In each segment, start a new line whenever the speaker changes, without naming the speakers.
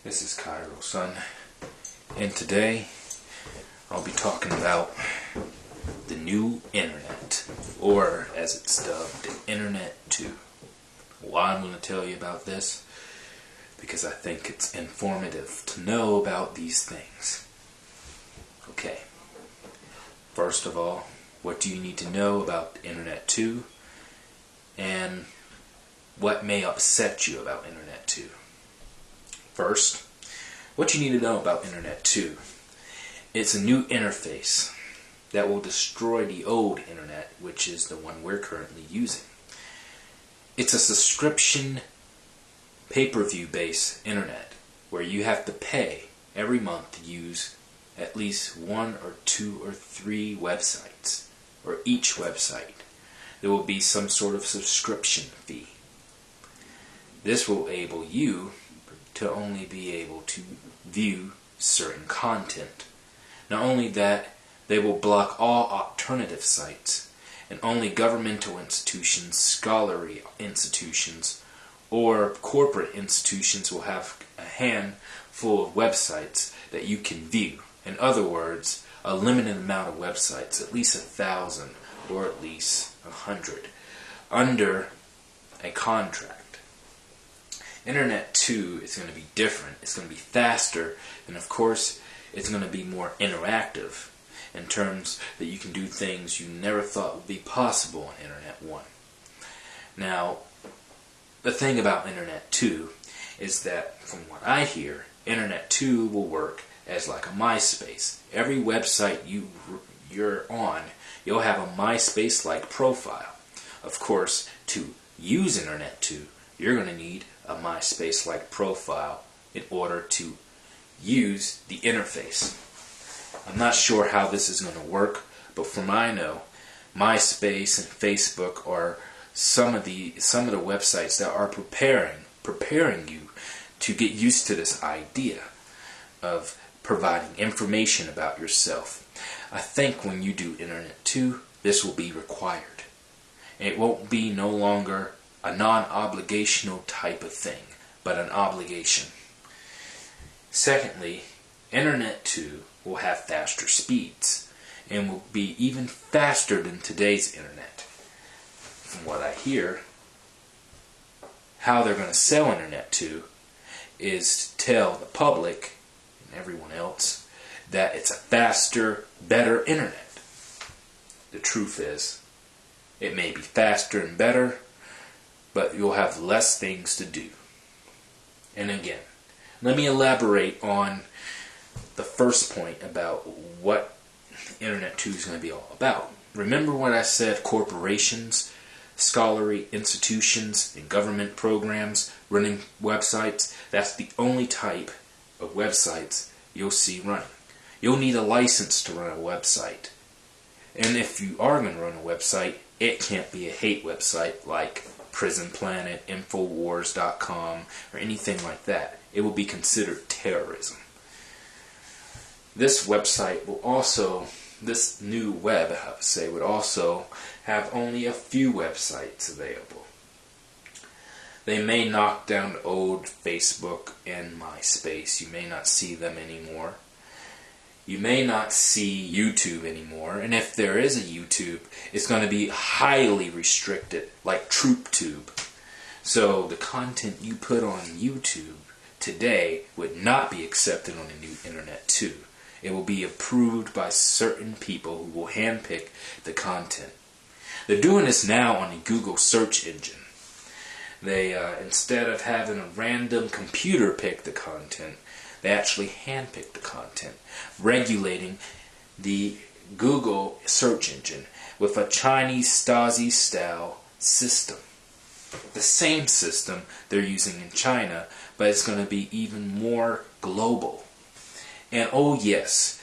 This is Kairosan, and today I'll be talking about the new internet, or as it's dubbed, Internet 2. Why I'm going to tell you about this? Because I think it's informative to know about these things. Okay, first of all, what do you need to know about Internet 2, and what may upset you about Internet 2? First, what you need to know about Internet 2. It's a new interface that will destroy the old internet, which is the one we're currently using. It's a subscription pay-per-view based internet where you have to pay every month to use at least 1 or 2 or 3 websites, or each website there will be some sort of subscription fee. This will enable you to only be able to view certain content. Not only that, they will block all alternative sites, and only governmental institutions, scholarly institutions, or corporate institutions will have a handful of websites that you can view. In other words, a limited amount of websites, at least 1,000 or at least 100, under a contract. Internet 2 is going to be different. It's going to be faster, and of course it's going to be more interactive in terms that you can do things you never thought would be possible in Internet 1. Now, the thing about Internet 2 is that, from what I hear, Internet 2 will work as like a MySpace. Every website you're on, you'll have a MySpace-like profile. Of course, to use Internet 2, you're going to need a MySpace-like profile in order to use the interface. I'm not sure how this is going to work, but from what I know, MySpace and Facebook are some of the websites that are preparing you to get used to this idea of providing information about yourself. I think when you do Internet 2, this will be required. It won't be no longer a non-obligational type of thing, but an obligation. Secondly, Internet 2 will have faster speeds and will be even faster than today's internet. From what I hear, how they're going to sell Internet 2 is to tell the public and everyone else that it's a faster, better internet. The truth is, it may be faster and better, but you'll have less things to do. And again, let me elaborate on the first point about what Internet 2 is going to be all about. Remember what I said, corporations, scholarly institutions, and government programs running websites? That's the only type of websites you'll see running. You'll need a license to run a website. And if you are going to run a website, it can't be a hate website like Prison Planet, Infowars.com, or anything like that. It will be considered terrorism. This website will also, this new web, I would say, would also have only a few websites available. They may knock down old Facebook and MySpace. You may not see them anymore. You may not see YouTube anymore, and if there is a YouTube, it's going to be highly restricted, like TroopTube. So the content you put on YouTube today would not be accepted on the new Internet 2. It will be approved by certain people who will handpick the content. They're doing this now on the Google search engine. They, instead of having a random computer pick the content, they actually handpick the content, regulating the Google search engine with a Chinese Stasi-style system. The same system they're using in China, but it's going to be even more global. And oh yes,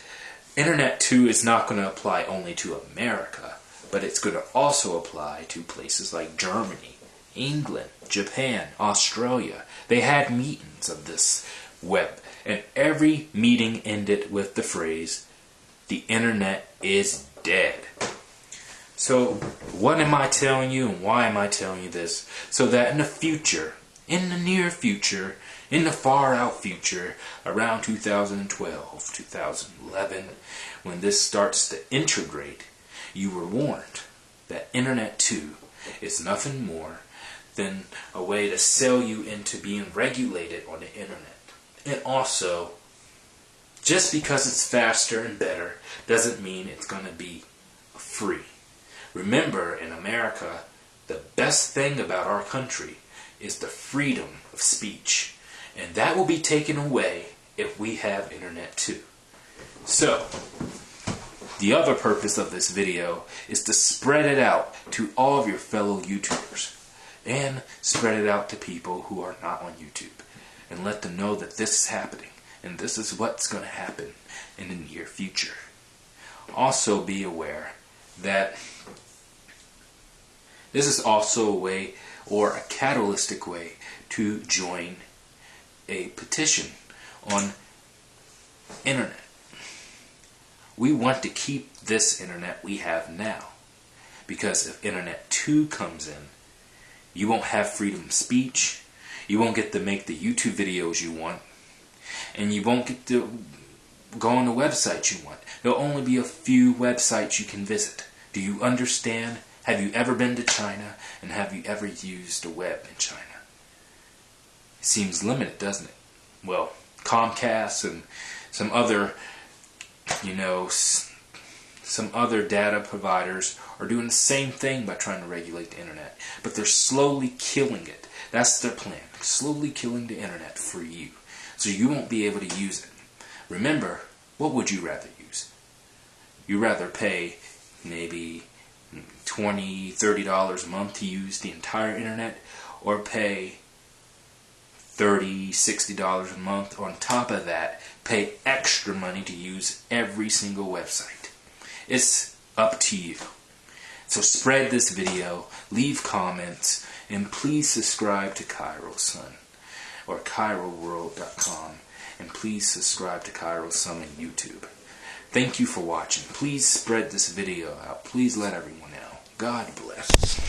Internet 2 is not going to apply only to America, but it's going to also apply to places like Germany, England, Japan, Australia. They had meetings of this web, and every meeting ended with the phrase, "The internet is dead." So what am I telling you, and why am I telling you this? So that in the future, in the near future, In the far out future, around 2012, 2011, when this starts to integrate, you were warned that Internet 2 is nothing more than a way to sell you into being regulated on the Internet. And also, just because it's faster and better doesn't mean it's going to be free. Remember, in America, the best thing about our country is the freedom of speech. And that will be taken away if we have Internet 2. So, the other purpose of this video is to spread it out to all of your fellow YouTubers. And spread it out to people who are not on YouTube. And let them know that this is happening. And this is what's going to happen in the near future. Also be aware that this is also a way, or a catalytic way, to join a petition on Internet. We want to keep this Internet we have now. Because if Internet 2 comes in, you won't have freedom of speech, you won't get to make the YouTube videos you want, and you won't get to go on the websites you want. There'll only be a few websites you can visit. Do you understand? Have you ever been to China, and have you ever used the web in China? It seems limited, doesn't it? Well, Comcast and some other, some other data providers are doing the same thing by trying to regulate the Internet. But they're slowly killing it. That's their plan. Slowly killing the Internet for you. So you won't be able to use it. Remember, what would you rather use? You'd rather pay maybe $20, $30 a month to use the entire Internet, or pay $30, $60 a month. On top of that, pay extra money to use every single website. It's up to you. So spread this video, leave comments, and please subscribe to kairosan or kairoworld.com, and please subscribe to kairosan on YouTube. Thank you for watching. Please spread this video out. Please let everyone know. God bless.